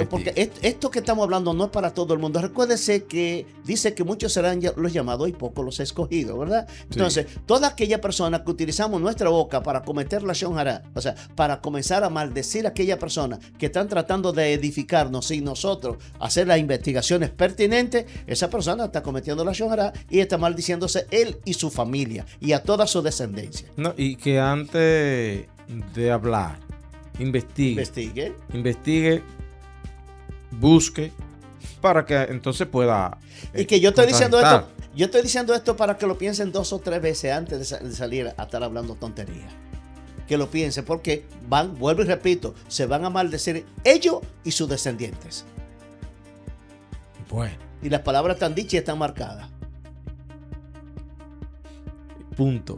porque esto que estamos hablando no es para todo el mundo. Recuérdese que dice que muchos serán los llamados y pocos los escogidos, ¿verdad? Entonces, toda aquella persona que utilizamos nuestra boca para cometer la Shon Hará, o sea, para comenzar a maldecir a aquella persona que están tratando de edificarnos sin nosotros hacer las investigaciones pertinentes, esa persona está cometiendo la Shon Hará y está maldiciéndose él y su familia y a toda su descendencia. No, y que antes de hablar, investigue, busque, para que entonces pueda. Y que yo estoy diciendo esto para que lo piensen 2 o 3 veces antes de salir a estar hablando tonterías. Que lo piensen, porque vuelvo y repito, se van a maldecir ellos y sus descendientes. Bueno. Y las palabras están dichas y están marcadas. Punto.